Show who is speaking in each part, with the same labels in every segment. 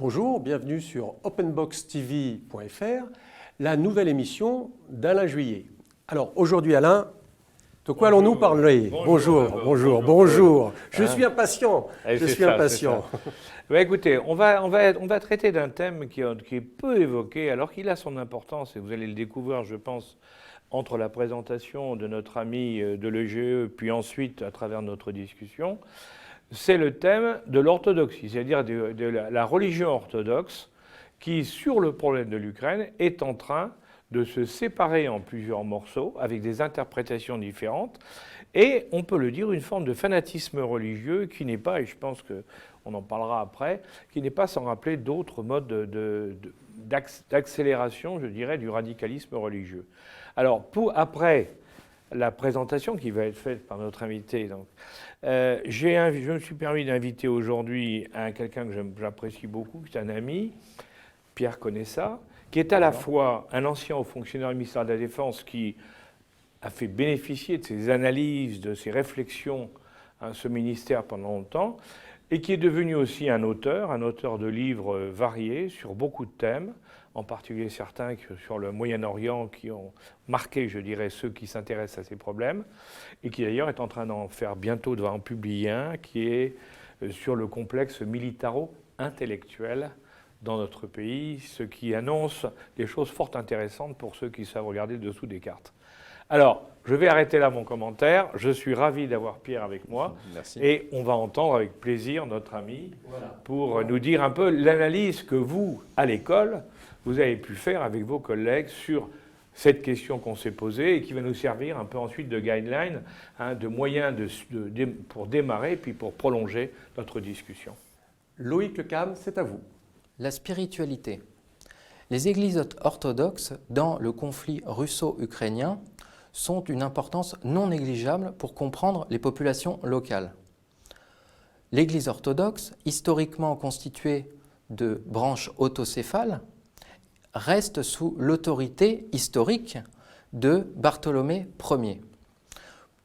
Speaker 1: Bonjour, bienvenue sur openboxtv.fr, la nouvelle émission d'Alain Juillet. Alors aujourd'hui Alain, de quoi allons-nous parler? Bonjour. Je suis impatient,
Speaker 2: Écoutez, on va traiter d'un thème qui est peu évoqué, alors qu'il a son importance, et vous allez le découvrir, je pense, entre la présentation de notre ami de l'EGE, puis ensuite à travers notre discussion. C'est le thème de l'orthodoxie, c'est-à-dire de la religion orthodoxe qui, sur le problème de l'Ukraine, est en train de se séparer en plusieurs morceaux avec des interprétations différentes et, on peut le dire, une forme de fanatisme religieux qui n'est pas, et je pense qu'on en parlera après, qui n'est pas sans rappeler d'autres modes d'accélération, je dirais, du radicalisme religieux. Alors, après la présentation qui va être faite par notre invité, donc, je me suis permis d'inviter aujourd'hui quelqu'un que j'apprécie beaucoup, qui est un ami, Pierre Conessa, qui est à la fois un ancien haut fonctionnaire du ministère de la Défense qui a fait bénéficier de ses analyses, de ses réflexions à ce ministère pendant longtemps, et qui est devenu aussi un auteur de livres variés sur beaucoup de thèmes, en particulier certains sur le Moyen-Orient qui ont marqué, je dirais, ceux qui s'intéressent à ces problèmes, et qui d'ailleurs est en train d'en faire bientôt, de en publier un, qui est sur le complexe militaro-intellectuel dans notre pays, ce qui annonce des choses fort intéressantes pour ceux qui savent regarder dessous des cartes. Alors, je vais arrêter là mon commentaire. Je suis ravi d'avoir Pierre avec moi.
Speaker 1: Merci.
Speaker 2: Et on va entendre avec plaisir notre ami pour nous dire un peu l'analyse que vous, à l'école, vous avez pu faire avec vos collègues sur cette question qu'on s'est posée et qui va nous servir un peu ensuite de guideline, de moyen pour démarrer puis pour prolonger notre discussion.
Speaker 1: Loïc Lecam, c'est à vous.
Speaker 3: La spiritualité. Les églises orthodoxes dans le conflit russo-ukrainien sont d'une importance non négligeable pour comprendre les populations locales. L'Église orthodoxe, historiquement constituée de branches autocéphales, reste sous l'autorité historique de Bartholomée Ier.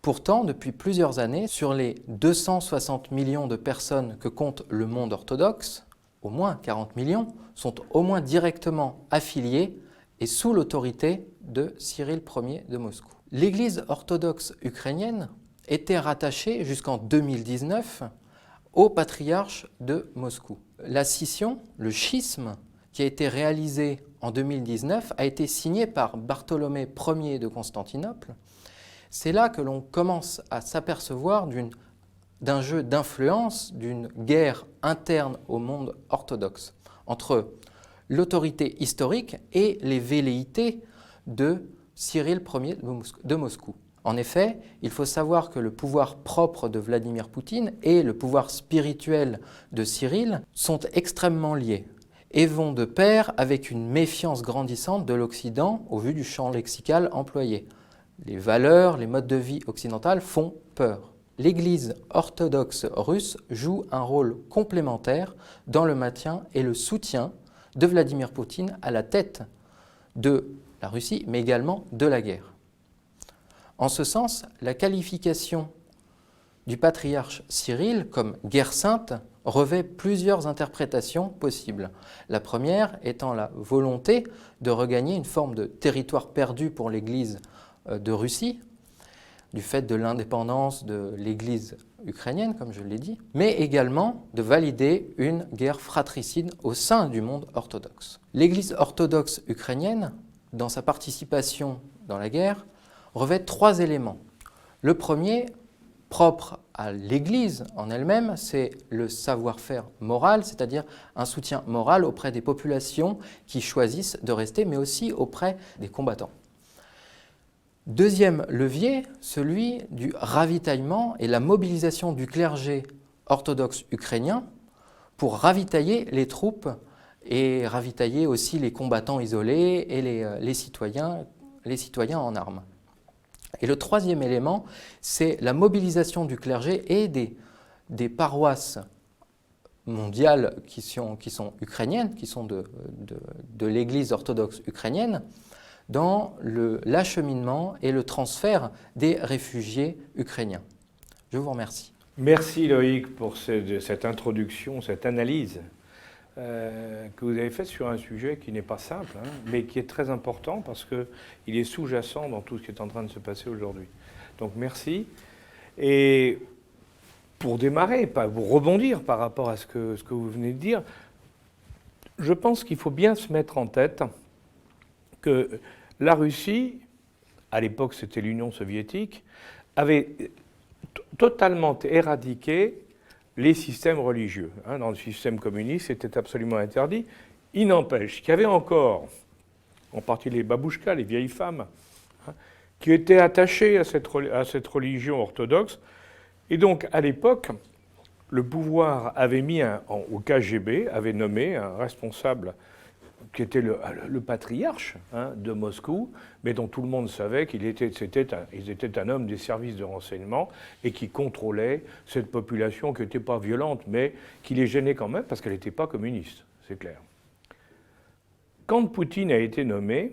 Speaker 3: Pourtant, depuis plusieurs années, sur les 260 millions de personnes que compte le monde orthodoxe, au moins 40 millions sont au moins directement affiliés et sous l'autorité de Cyril Ier de Moscou. L'Église orthodoxe ukrainienne était rattachée jusqu'en 2019 au patriarche de Moscou. La scission, le schisme, qui a été réalisé en 2019, a été signé par Bartholomée Ier de Constantinople. C'est là que l'on commence à s'apercevoir d'un jeu d'influence, d'une guerre interne au monde orthodoxe, entre l'autorité historique et les velléités de Cyril Ier de Moscou. En effet, il faut savoir que le pouvoir propre de Vladimir Poutine et le pouvoir spirituel de Cyril sont extrêmement liés et vont de pair avec une méfiance grandissante de l'Occident au vu du champ lexical employé. Les valeurs, les modes de vie occidentaux font peur. L'Église orthodoxe russe joue un rôle complémentaire dans le maintien et le soutien de Vladimir Poutine à la tête de la Russie, mais également de la guerre. En ce sens, la qualification du patriarche Cyril comme guerre sainte revêt plusieurs interprétations possibles. La première étant la volonté de regagner une forme de territoire perdu pour l'Église de Russie, du fait de l'indépendance de l'Église ukrainienne, comme je l'ai dit, mais également de valider une guerre fratricide au sein du monde orthodoxe. L'Église orthodoxe ukrainienne, dans sa participation dans la guerre, revêt trois éléments. Le premier, propre à l'Église en elle-même, c'est le savoir-faire moral, c'est-à-dire un soutien moral auprès des populations qui choisissent de rester, mais aussi auprès des combattants. Deuxième levier, celui du ravitaillement et la mobilisation du clergé orthodoxe ukrainien pour ravitailler les troupes et ravitailler aussi les combattants isolés et les citoyens en armes. Et le troisième élément, c'est la mobilisation du clergé et des paroisses mondiales qui sont ukrainiennes, qui sont de l'Église orthodoxe ukrainienne, dans l'acheminement et le transfert des réfugiés ukrainiens. Je vous remercie.
Speaker 2: Merci Loïc pour cette introduction, cette analyse que vous avez faite sur un sujet qui n'est pas simple, hein, mais qui est très important parce qu'il est sous-jacent dans tout ce qui est en train de se passer aujourd'hui. Donc merci. Et pour démarrer, pour rebondir par rapport à ce que vous venez de dire, je pense qu'il faut bien se mettre en tête que la Russie, à l'époque c'était l'Union soviétique, avait totalement éradiqué les systèmes religieux. Dans le système communiste, c'était absolument interdit. Il n'empêche qu'il y avait encore, en partie les babouchkas, les vieilles femmes, qui étaient attachées à cette religion orthodoxe. Et donc, à l'époque, le pouvoir avait mis, au KGB, avait nommé un responsable qui était le patriarche de Moscou, mais dont tout le monde savait qu'ils étaient un homme des services de renseignement et qui contrôlait cette population qui n'était pas violente, mais qui les gênait quand même parce qu'elle n'était pas communiste, c'est clair. Quand Poutine a été nommé,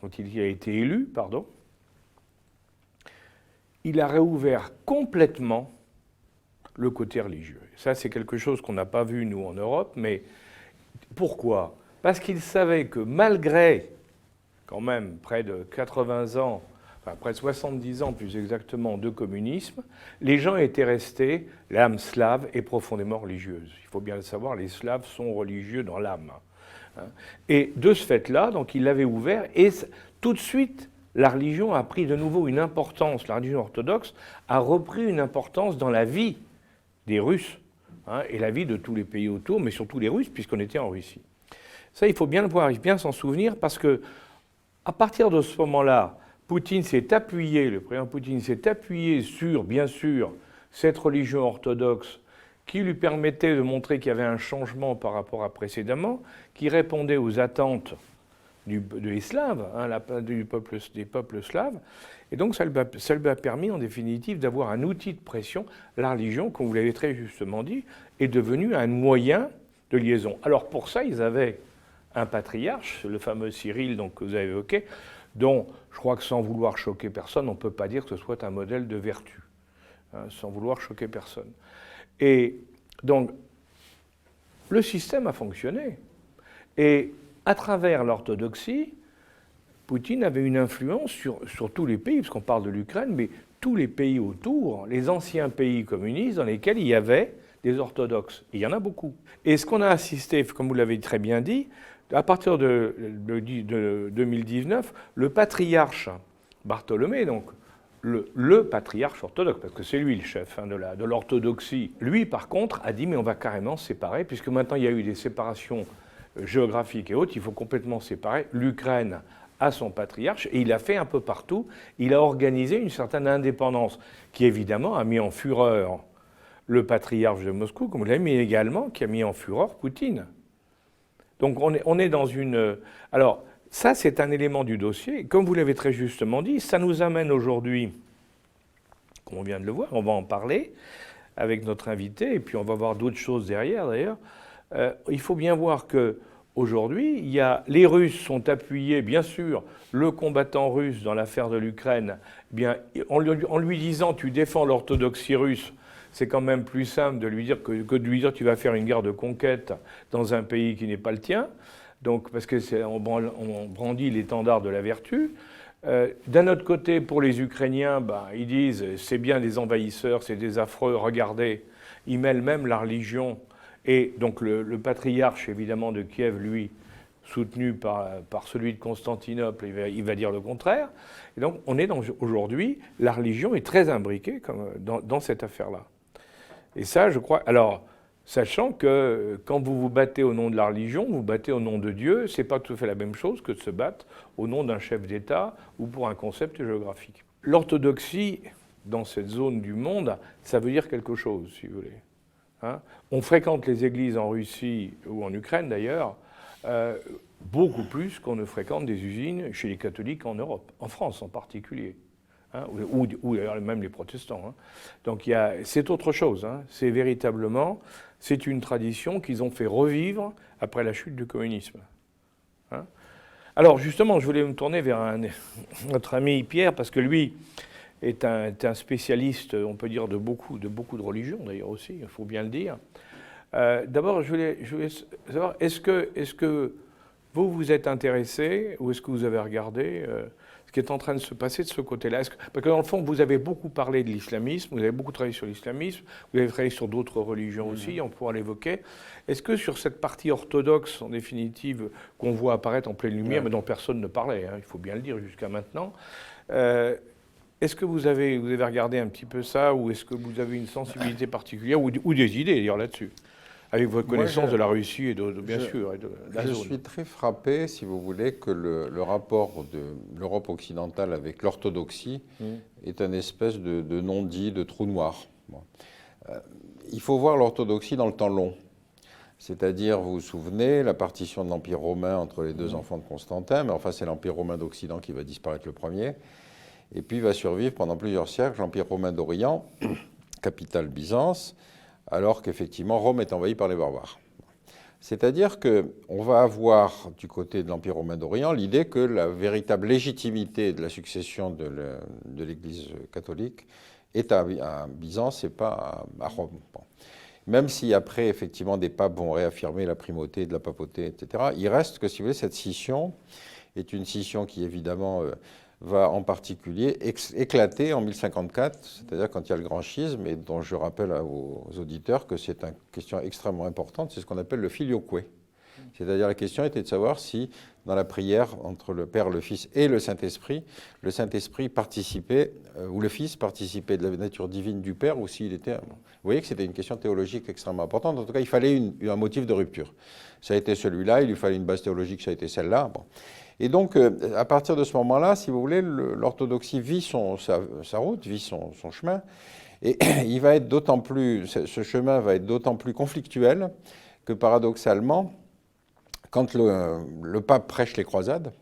Speaker 2: quand il a été élu, pardon, il a réouvert complètement le côté religieux. Ça, c'est quelque chose qu'on n'a pas vu, nous, en Europe, mais pourquoi ? Parce qu'il savait que malgré, quand même, près de 80 ans, enfin près de 70 ans plus exactement, de communisme, les gens étaient restés, l'âme slave est profondément religieuse. Il faut bien le savoir, les Slaves sont religieux dans l'âme. Et de ce fait-là, donc il l'avait ouvert, et tout de suite, la religion a pris de nouveau une importance, la religion orthodoxe a repris une importance dans la vie des Russes, et la vie de tous les pays autour, mais surtout les Russes, puisqu'on était en Russie. Ça, il faut bien le voir, bien s'en souvenir, parce que à partir de ce moment-là, Poutine s'est appuyé, le président Poutine s'est appuyé sur, bien sûr, cette religion orthodoxe qui lui permettait de montrer qu'il y avait un changement par rapport à précédemment, qui répondait aux attentes des Slaves, des peuples slaves. Et donc ça lui a permis, en définitive, d'avoir un outil de pression. La religion, comme vous l'avez très justement dit, est devenue un moyen de liaison. Alors pour ça, ils avaient un patriarche, le fameux Cyril donc, que vous avez évoqué, dont je crois que sans vouloir choquer personne, on ne peut pas dire que ce soit un modèle de vertu, sans vouloir choquer personne. Et donc, le système a fonctionné. Et à travers l'orthodoxie, Poutine avait une influence sur tous les pays, parce qu'on parle de l'Ukraine, mais tous les pays autour, les anciens pays communistes dans lesquels il y avait des orthodoxes. Et il y en a beaucoup. Et ce qu'on a assisté, comme vous l'avez très bien dit, à partir de 2019, le patriarche Bartholomé, donc le patriarche orthodoxe, parce que c'est lui le chef de l'orthodoxie, lui par contre a dit mais on va carrément séparer, puisque maintenant il y a eu des séparations géographiques et autres, il faut complètement séparer. L'Ukraine a son patriarche et il a fait un peu partout, il a organisé une certaine indépendance qui évidemment a mis en fureur le patriarche de Moscou, comme vous l'avez mis également, qui a mis en fureur Poutine. Donc on est dans une... Alors ça c'est un élément du dossier, comme vous l'avez très justement dit, ça nous amène aujourd'hui, comme on vient de le voir, on va en parler avec notre invité, et puis on va voir d'autres choses derrière d'ailleurs. Il faut bien voir qu'aujourd'hui, les Russes sont appuyés, bien sûr, le combattant russe dans l'affaire de l'Ukraine, en lui disant « tu défends l'orthodoxie russe », c'est quand même plus simple de lui dire que de lui dire « tu vas faire une guerre de conquête dans un pays qui n'est pas le tien », donc, parce qu'on brandit l'étendard de la vertu. D'un autre côté, pour les Ukrainiens, ils disent « c'est bien des envahisseurs, c'est des affreux, regardez », ils mêlent même la religion. Et donc le patriarche, évidemment, de Kiev, lui, soutenu par celui de Constantinople, il va dire le contraire. Et donc on est aujourd'hui, la religion est très imbriquée dans cette affaire-là. Et ça, je crois... Alors, sachant que quand vous vous battez au nom de la religion, vous vous battez au nom de Dieu, c'est pas tout à fait la même chose que de se battre au nom d'un chef d'État ou pour un concept géographique. L'orthodoxie, dans cette zone du monde, ça veut dire quelque chose, si vous voulez. On fréquente les églises en Russie ou en Ukraine d'ailleurs, beaucoup plus qu'on ne fréquente des usines chez les catholiques en Europe, en France en particulier, ou d'ailleurs même les protestants. Donc c'est autre chose, c'est véritablement, c'est une tradition qu'ils ont fait revivre après la chute du communisme. Alors justement, je voulais me tourner vers notre ami Pierre, parce que lui est un spécialiste, on peut dire, de beaucoup de religions d'ailleurs aussi, il faut bien le dire. D'abord, je voulais savoir, est-ce que vous vous êtes intéressé ou est-ce que vous avez regardé ce qui est en train de se passer de ce côté-là? Parce que dans le fond, vous avez beaucoup parlé de l'islamisme, vous avez beaucoup travaillé sur l'islamisme, vous avez travaillé sur d'autres religions aussi, on pourra l'évoquer. Est-ce que sur cette partie orthodoxe, en définitive, qu'on voit apparaître en pleine lumière, mais dont personne ne parlait, hein, il faut bien le dire jusqu'à maintenant, est-ce que vous avez regardé un petit peu ça, ou est-ce que vous avez une sensibilité particulière, ou des idées d'ailleurs là-dessus, avec votre connaissance de la Russie et bien sûr, et de la zone?
Speaker 4: Je suis très frappé, si vous voulez, que le rapport de l'Europe occidentale avec l'orthodoxie est un espèce de non-dit, de trou noir. Bon. Il faut voir l'orthodoxie dans le temps long. C'est-à-dire, vous vous souvenez, la partition de l'Empire romain entre les deux enfants de Constantin, mais enfin c'est l'Empire romain d'Occident qui va disparaître le premier, et puis va survivre pendant plusieurs siècles l'Empire romain d'Orient, capitale Byzance, alors qu'effectivement Rome est envahie par les barbares. C'est-à-dire qu'on va avoir du côté de l'Empire romain d'Orient l'idée que la véritable légitimité de la succession de l'Église catholique est à Byzance et pas à Rome. Bon. Même si après, effectivement, des papes vont réaffirmer la primauté de la papauté, etc., il reste que, si vous voulez, cette scission est une scission qui, évidemment, va en particulier éclater en 1054, c'est-à-dire quand il y a le grand schisme, et dont je rappelle aux auditeurs que c'est une question extrêmement importante, c'est ce qu'on appelle le filioque. C'est-à-dire la question était de savoir si, dans la prière entre le Père, le Fils et le Saint-Esprit participait, ou le Fils participait de la nature divine du Père, ou s'il était... Vous voyez que c'était une question théologique extrêmement importante. En tout cas, il fallait un motif de rupture. Ça a été celui-là, il lui fallait une base théologique, ça a été celle-là. Bon. Et donc, à partir de ce moment-là, si vous voulez, l'orthodoxie vit sa route, vit son chemin, et il va être d'autant plus, ce chemin va être d'autant plus conflictuel que, paradoxalement, quand le pape prêche les croisades,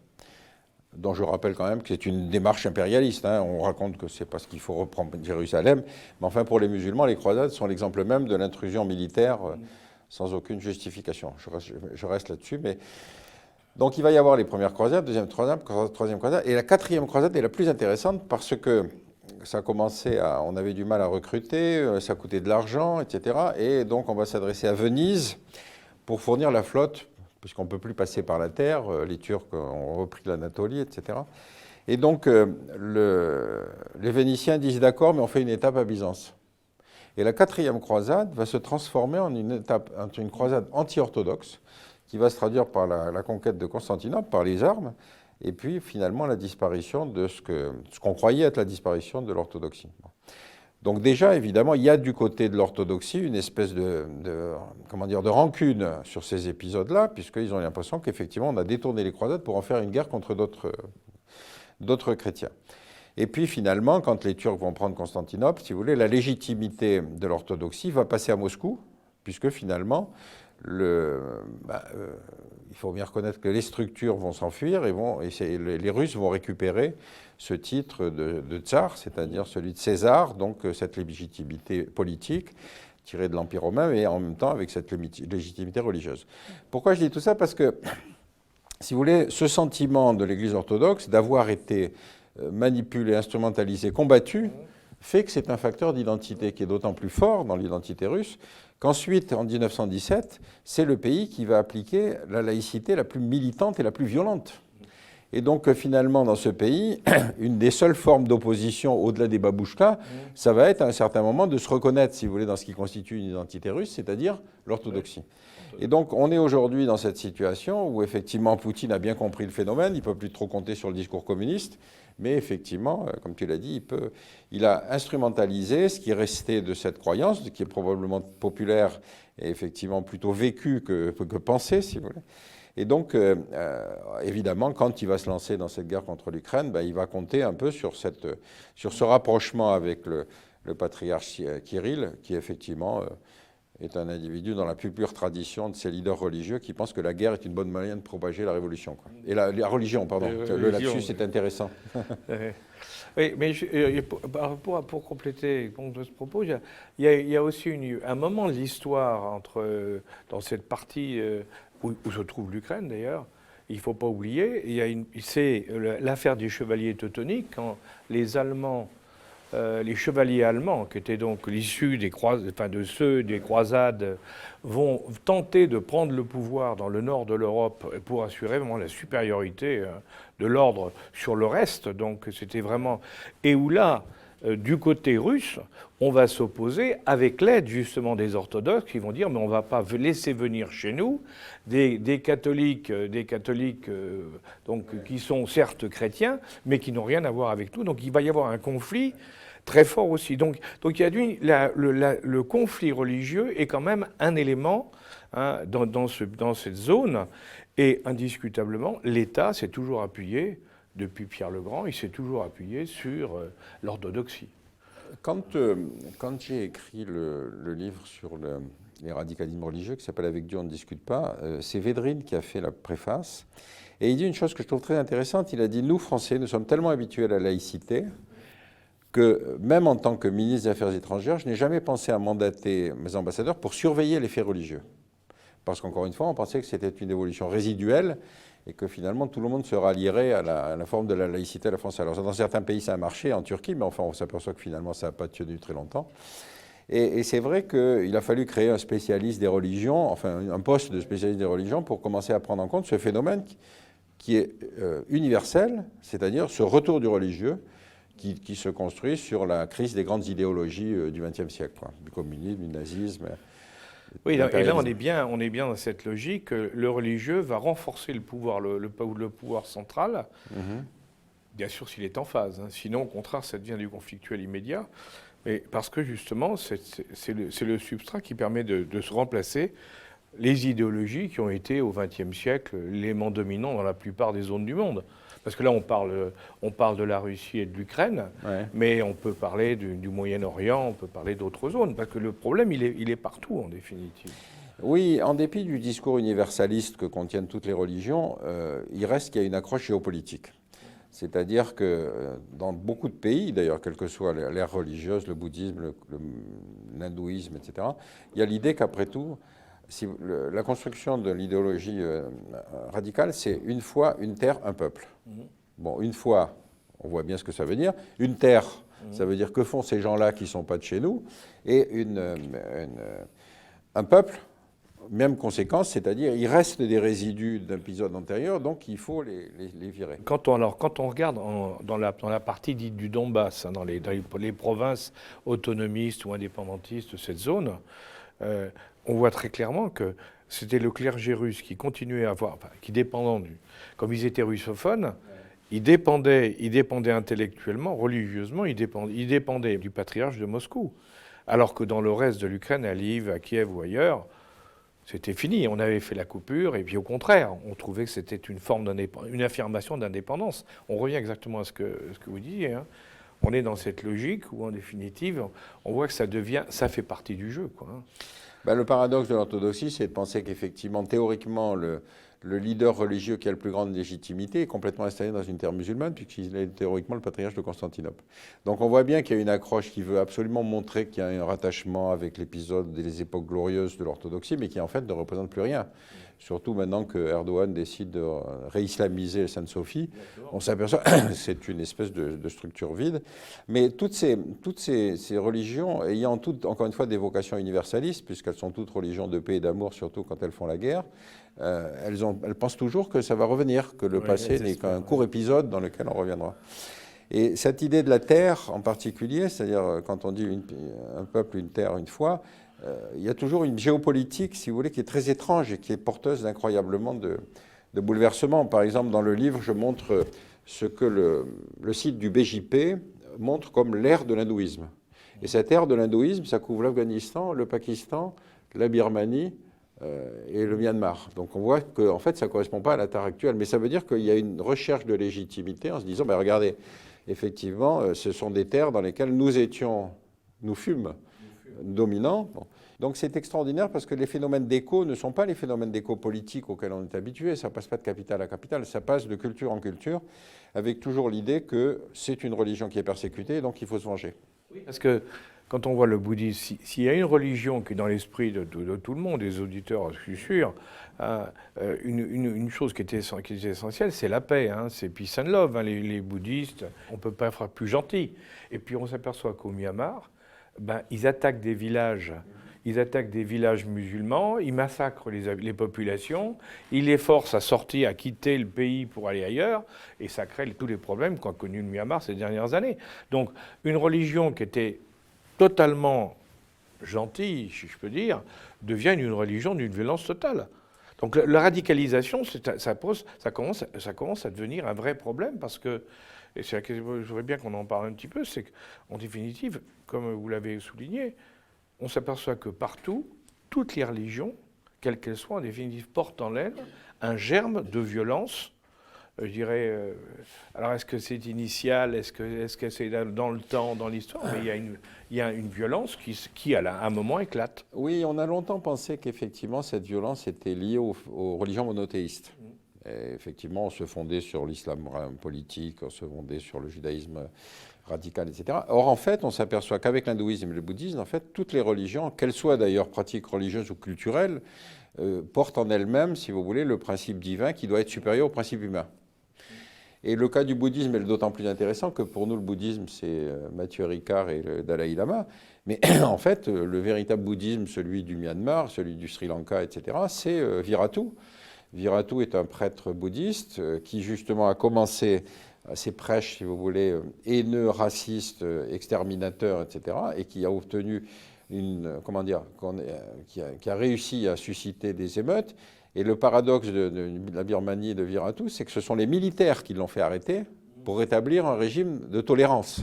Speaker 4: dont je rappelle quand même que c'est une démarche impérialiste, hein, on raconte que c'est parce qu'il faut reprendre Jérusalem, mais enfin pour les musulmans, les croisades sont l'exemple même de l'intrusion militaire sans aucune justification. Je reste là-dessus, mais... Donc il va y avoir les premières croisades, deuxième croisade, troisième croisade, et la quatrième croisade est la plus intéressante parce que ça commençait on avait du mal à recruter, ça coûtait de l'argent, etc. Et donc on va s'adresser à Venise pour fournir la flotte, puisqu'on ne peut plus passer par la terre, les Turcs ont repris l'Anatolie, etc. Et donc les Vénitiens disent d'accord, mais on fait une étape à Byzance. Et la quatrième croisade va se transformer en une croisade anti-orthodoxe, qui va se traduire par la conquête de Constantinople, par les armes, et puis finalement la disparition de ce qu'on croyait être la disparition de l'orthodoxie. Donc déjà, évidemment, il y a du côté de l'orthodoxie une espèce de rancune sur ces épisodes-là, puisqu'ils ont l'impression qu'effectivement on a détourné les croisades pour en faire une guerre contre d'autres chrétiens. Et puis finalement, quand les Turcs vont prendre Constantinople, si vous voulez, la légitimité de l'orthodoxie va passer à Moscou, puisque finalement, il faut bien reconnaître que les structures vont s'enfuir et les Russes vont récupérer ce titre de tsar, c'est-à-dire celui de César, donc cette légitimité politique tirée de l'Empire romain, mais en même temps avec cette légitimité religieuse. Pourquoi je dis tout ça? Parce que, si vous voulez, ce sentiment de l'Église orthodoxe d'avoir été manipulé, instrumentalisé, combattu, fait que c'est un facteur d'identité qui est d'autant plus fort dans l'identité russe qu'ensuite, en 1917, c'est le pays qui va appliquer la laïcité la plus militante et la plus violente. Et donc, finalement, dans ce pays, une des seules formes d'opposition au-delà des babouchkas, ça va être à un certain moment de se reconnaître, si vous voulez, dans ce qui constitue une identité russe, c'est-à-dire l'orthodoxie. Et donc, on est aujourd'hui dans cette situation où, effectivement, Poutine a bien compris le phénomène, il ne peut plus trop compter sur le discours communiste, mais effectivement, comme tu l'as dit, il a instrumentalisé ce qui est resté de cette croyance, qui est probablement populaire et effectivement plutôt vécu que pensé, si vous voulez. Et donc, évidemment, quand il va se lancer dans cette guerre contre l'Ukraine, il va compter un peu sur ce rapprochement avec le patriarche Kirill, qui effectivement est un individu dans la plus pure tradition de ces leaders religieux qui pensent que la guerre est une bonne manière de propager la révolution. Et la religion, pardon. Le lapsus est intéressant.
Speaker 2: Oui, mais pour compléter ce propos, il y a aussi un moment de l'histoire dans cette partie où se trouve l'Ukraine d'ailleurs. Il ne faut pas oublier, c'est l'affaire des chevaliers teutoniques, quand les Allemands les chevaliers allemands, qui étaient donc l'issue des croisades, vont tenter de prendre le pouvoir dans le nord de l'Europe pour assurer vraiment la supériorité de l'ordre sur le reste. Donc c'était vraiment... Et où là, du côté russe, on va s'opposer avec l'aide justement des orthodoxes qui vont dire mais on ne va pas laisser venir chez nous des catholiques donc, qui sont certes chrétiens, mais qui n'ont rien à voir avec nous. Donc il va y avoir un conflit très fort aussi. Donc il y a le conflit religieux est quand même un élément hein, dans cette zone. Et indiscutablement, l'État s'est toujours appuyé, depuis Pierre le Grand, il s'est toujours appuyé sur l'orthodoxie.
Speaker 4: Quand j'ai écrit le livre sur les radicalismes religieux, qui s'appelle « Avec Dieu, on ne discute pas », c'est Védrine qui a fait la préface. Et il dit une chose que je trouve très intéressante. Il a dit « Nous, Français, nous sommes tellement habitués à la laïcité que même en tant que ministre des Affaires étrangères, je n'ai jamais pensé à mandater mes ambassadeurs pour surveiller les faits religieux. » Parce qu'encore une fois, on pensait que c'était une évolution résiduelle et que finalement tout le monde se rallierait à la forme de la laïcité à la française. Alors dans certains pays ça a marché, en Turquie, mais enfin on s'aperçoit que finalement ça n'a pas tenu très longtemps. Et c'est vrai qu'il a fallu créer un spécialiste des religions, enfin un poste de spécialiste des religions pour commencer à prendre en compte ce phénomène qui est universel, c'est-à-dire ce retour du religieux qui se construit sur la crise des grandes idéologies du XXe siècle, quoi, du communisme, du nazisme.
Speaker 2: Oui, et là on est bien dans cette logique. Le religieux va renforcer le pouvoir, le pouvoir central, bien sûr s'il est en phase. Hein. Sinon, au contraire, ça devient du conflictuel immédiat. Mais parce que justement, c'est le substrat qui permet de se remplacer les idéologies qui ont été au XXe siècle l'élément dominant dans la plupart des zones du monde. Parce que là, on parle de la Russie et de l'Ukraine, ouais. Mais on peut parler du Moyen-Orient, on peut parler d'autres zones, parce que le problème, il est partout, en définitive.
Speaker 4: Oui, en dépit du discours universaliste que contiennent toutes les religions, il reste qu'il y a une accroche géopolitique. C'est-à-dire que dans beaucoup de pays, d'ailleurs, quelle que soit l'ère religieuse, le bouddhisme, l'hindouisme, etc., il y a l'idée qu'après tout, la construction de l'idéologie radicale, c'est une foi, une terre, un peuple. Bon, une foi, on voit bien ce que ça veut dire. Une terre, ça veut dire que font ces gens-là qui ne sont pas de chez nous. Et un peuple, même conséquence, c'est-à-dire il reste des résidus d'un épisode antérieur, donc il faut les virer.
Speaker 2: Quand on regarde dans la partie dite du Donbass, hein, dans les provinces autonomistes ou indépendantistes de cette zone, on voit très clairement que c'était le clergé russe qui continuait à avoir, enfin, qui dépendant comme ils étaient russophones, ils dépendaient intellectuellement, religieusement, ils dépendaient du patriarche de Moscou. Alors que dans le reste de l'Ukraine, à Lviv, à Kiev ou ailleurs, c'était fini. On avait fait la coupure et puis au contraire, on trouvait que c'était une affirmation d'indépendance. On revient exactement à ce que vous disiez. Hein. On est dans cette logique où, en définitive, on voit que ça fait partie du jeu, quoi. Hein.
Speaker 4: Ben, le paradoxe de l'orthodoxie, c'est de penser qu'effectivement, théoriquement, le leader religieux qui a le plus grande légitimité est complètement installé dans une terre musulmane, puisqu'il est théoriquement le patriarche de Constantinople. Donc on voit bien qu'il y a une accroche qui veut absolument montrer qu'il y a un rattachement avec l'épisode des époques glorieuses de l'orthodoxie, mais qui en fait ne représente plus rien. Surtout maintenant que Erdogan décide de réislamiser Sainte-Sophie, on s'aperçoit que c'est une espèce de structure vide. Mais toutes ces religions, ayant toutes, encore une fois, des vocations universalistes, puisqu'elles sont toutes religions de paix et d'amour, surtout quand elles font la guerre, elles pensent toujours que ça va revenir, que le passé n'est qu'un court épisode dans lequel on reviendra. Et cette idée de la terre en particulier, c'est-à-dire quand on dit un peuple, une terre, une foi, il y a toujours une géopolitique, si vous voulez, qui est très étrange et qui est porteuse d'incroyablement de bouleversements. Par exemple, dans le livre, je montre ce que le site du BJP montre comme l'ère de l'hindouisme. Et cette ère de l'hindouisme, ça couvre l'Afghanistan, le Pakistan, la Birmanie et le Myanmar. Donc on voit que en fait, ça ne correspond pas à la terre actuelle. Mais ça veut dire qu'il y a une recherche de légitimité en se disant, ben regardez, effectivement, ce sont des terres dans lesquelles nous fûmes dominants. Bon. Donc c'est extraordinaire parce que les phénomènes d'écho ne sont pas les phénomènes d'écho politiques auxquels on est habitué. Ça ne passe pas de capitale à capitale, ça passe de culture en culture, avec toujours l'idée que c'est une religion qui est persécutée et donc il faut se venger.
Speaker 2: Oui, parce que quand on voit le bouddhisme, s'il y a une religion qui est dans l'esprit de tout le monde, des auditeurs, je suis sûr, une chose qui est essentielle, c'est la paix, hein, c'est peace and love. Hein, les bouddhistes, on ne peut pas être plus gentil. Et puis on s'aperçoit qu'au Myanmar, ils attaquent des villages. Ils attaquent des villages musulmans, ils massacrent les populations, ils les forcent à sortir, à quitter le pays pour aller ailleurs, et ça crée tous les problèmes qu'a connu le Myanmar ces dernières années. Donc une religion qui était totalement gentille, si je peux dire, devient une religion d'une violence totale. Donc la radicalisation, ça commence à devenir un vrai problème, parce que, et c'est je voudrais bien qu'on en parle un petit peu, c'est qu'en définitive, comme vous l'avez souligné, on s'aperçoit que partout, toutes les religions, quelles qu'elles soient, en définitive, portent en elles un germe de violence. Je dirais, alors est-ce que c'est initial, est-ce que c'est dans le temps, dans l'histoire, mais il y a une violence qui à un moment éclate.
Speaker 4: Oui, on a longtemps pensé qu'effectivement cette violence était liée aux religions monothéistes. Et effectivement, on se fondait sur l'islam politique, on se fondait sur le judaïsme radical, etc. Or, en fait, on s'aperçoit qu'avec l'hindouisme et le bouddhisme, en fait, toutes les religions, qu'elles soient d'ailleurs pratiques religieuses ou culturelles, portent en elles-mêmes, si vous voulez, le principe divin qui doit être supérieur au principe humain. Et le cas du bouddhisme est d'autant plus intéressant que pour nous, le bouddhisme, c'est Mathieu Ricard et le Dalai Lama. Mais en fait, le véritable bouddhisme, celui du Myanmar, celui du Sri Lanka, etc., c'est Viratu. Viratu est un prêtre bouddhiste qui, justement, a commencé ses prêches, si vous voulez, haineux, racistes, exterminateurs, etc., et qui a obtenu qui a réussi à susciter des émeutes. Et le paradoxe de la Birmanie et de Viratu, c'est que ce sont les militaires qui l'ont fait arrêter pour rétablir un régime de tolérance.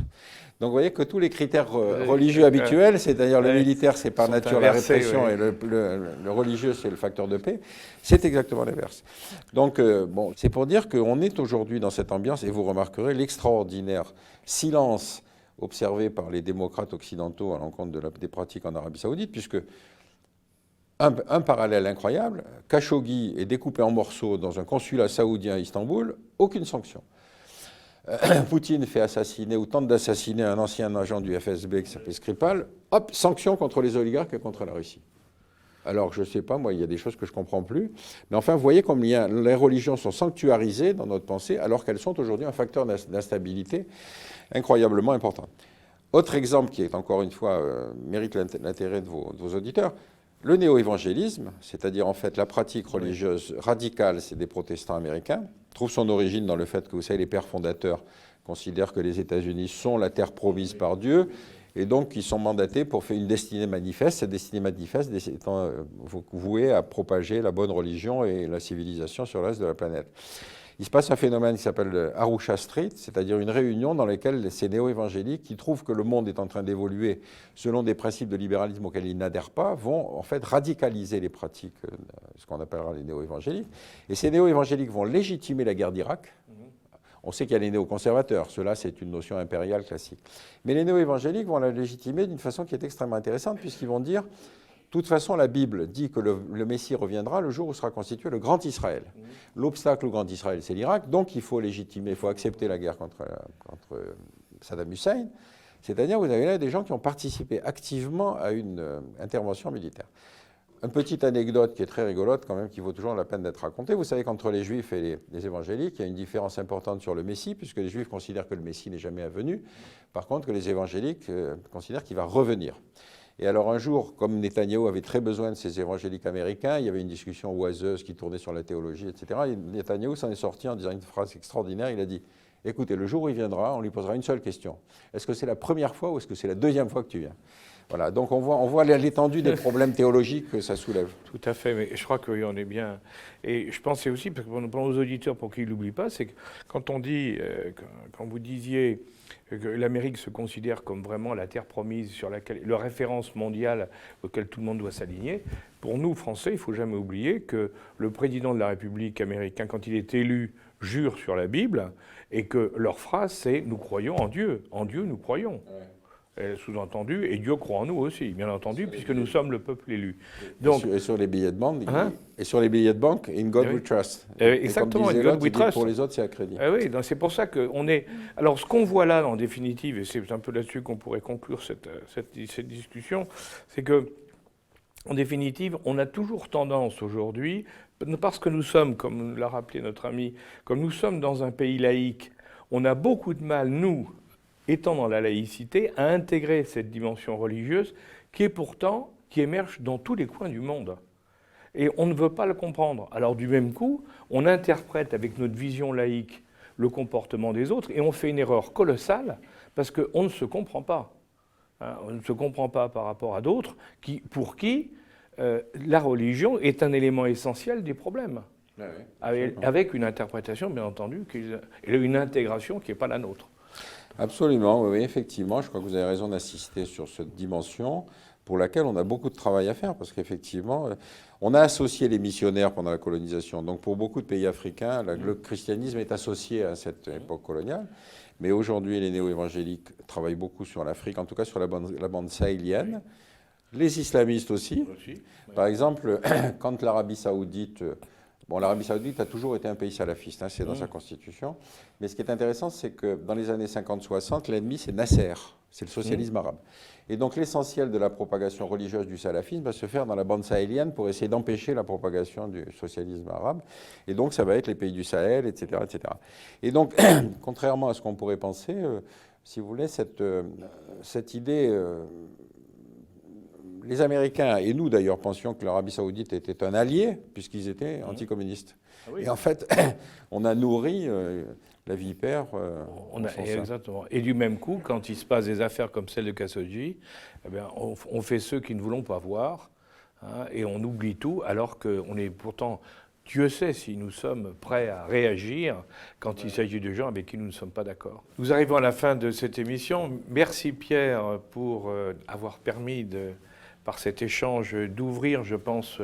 Speaker 4: Donc vous voyez que tous les critères religieux habituels, c'est-à-dire le militaire, c'est par nature la répression, et le religieux, c'est le facteur de paix, c'est exactement l'inverse. Donc bon, c'est pour dire qu'on est aujourd'hui dans cette ambiance, et vous remarquerez l'extraordinaire silence observé par les démocrates occidentaux à l'encontre des pratiques en Arabie Saoudite, puisque un parallèle incroyable, Khashoggi est découpé en morceaux dans un consulat saoudien à Istanbul, aucune sanction. Poutine fait assassiner ou tente d'assassiner un ancien agent du FSB qui s'appelle Skripal, hop, sanction contre les oligarques et contre la Russie. Alors, je ne sais pas, moi, il y a des choses que je ne comprends plus. Mais enfin, vous voyez comme les religions sont sanctuarisées dans notre pensée, alors qu'elles sont aujourd'hui un facteur d'instabilité incroyablement important. Autre exemple qui est, encore une fois, mérite l'intérêt de vos auditeurs, le néo-évangélisme, c'est-à-dire en fait la pratique religieuse radicale, c'est des protestants américains, trouve son origine dans le fait que, vous savez, les pères fondateurs considèrent que les États-Unis sont la terre promise par Dieu, et donc ils sont mandatés pour faire une destinée manifeste, cette destinée manifeste étant vouée à propager la bonne religion et la civilisation sur le reste de la planète. Il se passe un phénomène qui s'appelle Arusha Street, c'est-à-dire une réunion dans laquelle ces néo-évangéliques, qui trouvent que le monde est en train d'évoluer selon des principes de libéralisme auxquels ils n'adhèrent pas, vont en fait radicaliser les pratiques, ce qu'on appellera les néo-évangéliques. Et ces néo-évangéliques vont légitimer la guerre d'Irak. On sait qu'il y a les néoconservateurs, cela c'est une notion impériale classique. Mais les néo-évangéliques vont la légitimer d'une façon qui est extrêmement intéressante, puisqu'ils vont dire, de toute façon, la Bible dit que le Messie reviendra le jour où sera constitué le Grand Israël. L'obstacle au Grand Israël, c'est l'Irak, donc il faut légitimer, il faut accepter la guerre contre Saddam Hussein. C'est-à-dire, vous avez là des gens qui ont participé activement à une intervention militaire. Une petite anecdote qui est très rigolote quand même, qui vaut toujours la peine d'être racontée. Vous savez qu'entre les Juifs et les évangéliques, il y a une différence importante sur le Messie, puisque les Juifs considèrent que le Messie n'est jamais venu. Par contre, que les évangéliques considèrent qu'il va revenir. Et alors un jour, comme Netanyahou avait très besoin de ces évangéliques américains, il y avait une discussion oiseuse qui tournait sur la théologie, etc. Et Netanyahou s'en est sorti en disant une phrase extraordinaire. Il a dit, écoutez, le jour où il viendra, on lui posera une seule question. Est-ce que c'est la première fois ou est-ce que c'est la deuxième fois que tu viens ? Voilà, donc on voit l'étendue des problèmes théologiques que ça soulève.
Speaker 2: Tout à fait, mais je crois qu'on est bien. Et je pensais aussi, parce que pour nos auditeurs, pour qu'ils ne l'oublient pas, c'est que quand on dit, quand vous disiez que l'Amérique se considère comme vraiment la terre promise, sur laquelle, la référence mondiale auquel tout le monde doit s'aligner, pour nous, Français, il ne faut jamais oublier que le président de la République américaine, quand il est élu, jure sur la Bible, et que leur phrase, c'est « nous croyons en Dieu nous croyons ». Sous-entendu, et Dieu croit en nous aussi, bien entendu, puisque nous sommes le peuple élu. Donc,
Speaker 4: et sur les billets de banque,
Speaker 2: Hein
Speaker 4: et sur les billets de banque, in God we trust.
Speaker 2: exactement,
Speaker 4: Et comme disait
Speaker 2: in God
Speaker 4: l'autre,
Speaker 2: we
Speaker 4: il dit,
Speaker 2: trust.
Speaker 4: pour les autres, c'est à crédit.
Speaker 2: Oui, donc c'est pour ça qu'on est... Alors, ce qu'on voit là, en définitive, et c'est un peu là-dessus qu'on pourrait conclure cette discussion, c'est que, en définitive, on a toujours tendance aujourd'hui, parce que nous sommes, comme l'a rappelé notre ami, comme nous sommes dans un pays laïque, on a beaucoup de mal, nous, étant dans la laïcité, à intégrer cette dimension religieuse qui émerge dans tous les coins du monde. Et on ne veut pas le comprendre. Alors du même coup, on interprète avec notre vision laïque le comportement des autres et on fait une erreur colossale parce qu'on ne se comprend pas. On ne se comprend pas par rapport à d'autres pour qui la religion est un élément essentiel des problèmes. Avec une interprétation, bien entendu, et une intégration qui n'est pas la nôtre.
Speaker 4: Absolument, oui, effectivement. Je crois que vous avez raison d'insister sur cette dimension pour laquelle on a beaucoup de travail à faire, parce qu'effectivement, on a associé les missionnaires pendant la colonisation. Donc pour beaucoup de pays africains, le christianisme est associé à cette époque coloniale. Mais aujourd'hui, les néo-évangéliques travaillent beaucoup sur l'Afrique, en tout cas sur la bande sahélienne. Les islamistes aussi. Par exemple, quand l'Arabie saoudite... Bon, l'Arabie saoudite a toujours été un pays salafiste, hein, c'est dans sa constitution. Mais ce qui est intéressant, c'est que dans les années 50-60, l'ennemi, c'est Nasser, c'est le socialisme arabe. Et donc l'essentiel de la propagation religieuse du salafisme va se faire dans la bande sahélienne pour essayer d'empêcher la propagation du socialisme arabe. Et donc ça va être les pays du Sahel, etc. etc. Et donc, contrairement à ce qu'on pourrait penser, si vous voulez, cette idée... les Américains, et nous d'ailleurs, pensions que l'Arabie saoudite était un allié, puisqu'ils étaient anticommunistes. Ah oui. Et en fait, on a nourri la vipère.
Speaker 2: Exactement. Et du même coup, quand il se passe des affaires comme celle de Khashoggi, eh bien, on fait ceux qui ne voulons pas voir, hein, et on oublie tout, alors qu'on est pourtant... Dieu sait si nous sommes prêts à réagir quand il s'agit de gens avec qui nous ne sommes pas d'accord. Nous arrivons à la fin de cette émission. Merci Pierre pour avoir permis par cet échange, d'ouvrir, je pense,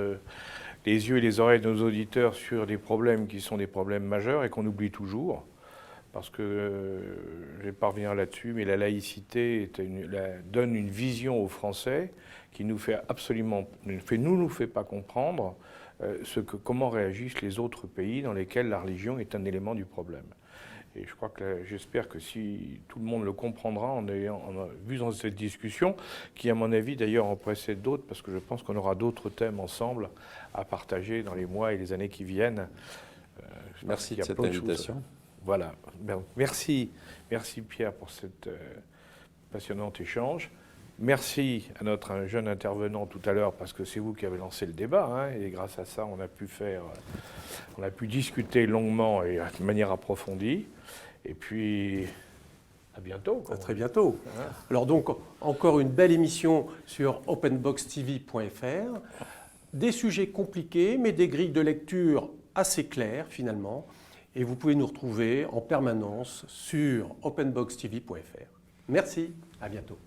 Speaker 2: les yeux et les oreilles de nos auditeurs sur des problèmes qui sont des problèmes majeurs et qu'on oublie toujours. Parce que, je vais pas revenir là-dessus, mais la laïcité donne une vision aux Français qui nous fait nous fait pas comprendre comment réagissent les autres pays dans lesquels la religion est un élément du problème. Et je crois que j'espère que si tout le monde le comprendra en vu dans cette discussion, qui à mon avis d'ailleurs en précède d'autres, parce que je pense qu'on aura d'autres thèmes ensemble à partager dans les mois et les années qui viennent.
Speaker 4: Merci de cette invitation.
Speaker 2: Voilà. Merci Pierre pour cet passionnant échange. Merci à notre jeune intervenant tout à l'heure, parce que c'est vous qui avez lancé le débat, hein, et grâce à ça, on a pu discuter longuement et de manière approfondie. Et puis, à bientôt.
Speaker 1: À très bientôt. Alors donc, encore une belle émission sur openboxtv.fr. Des sujets compliqués, mais des grilles de lecture assez claires, finalement. Et vous pouvez nous retrouver en permanence sur openboxtv.fr. Merci, à bientôt.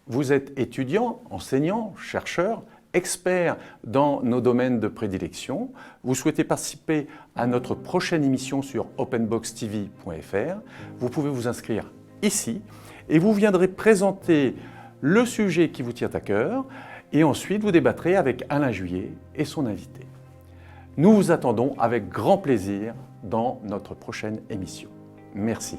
Speaker 5: Vous êtes étudiant, enseignant, chercheur, expert dans nos domaines de prédilection. Vous souhaitez participer à notre prochaine émission sur openboxtv.fr. Vous pouvez vous inscrire ici et vous viendrez présenter le sujet qui vous tient à cœur et ensuite vous débattrez avec Alain Juillet et son invité. Nous vous attendons avec grand plaisir dans notre prochaine émission. Merci.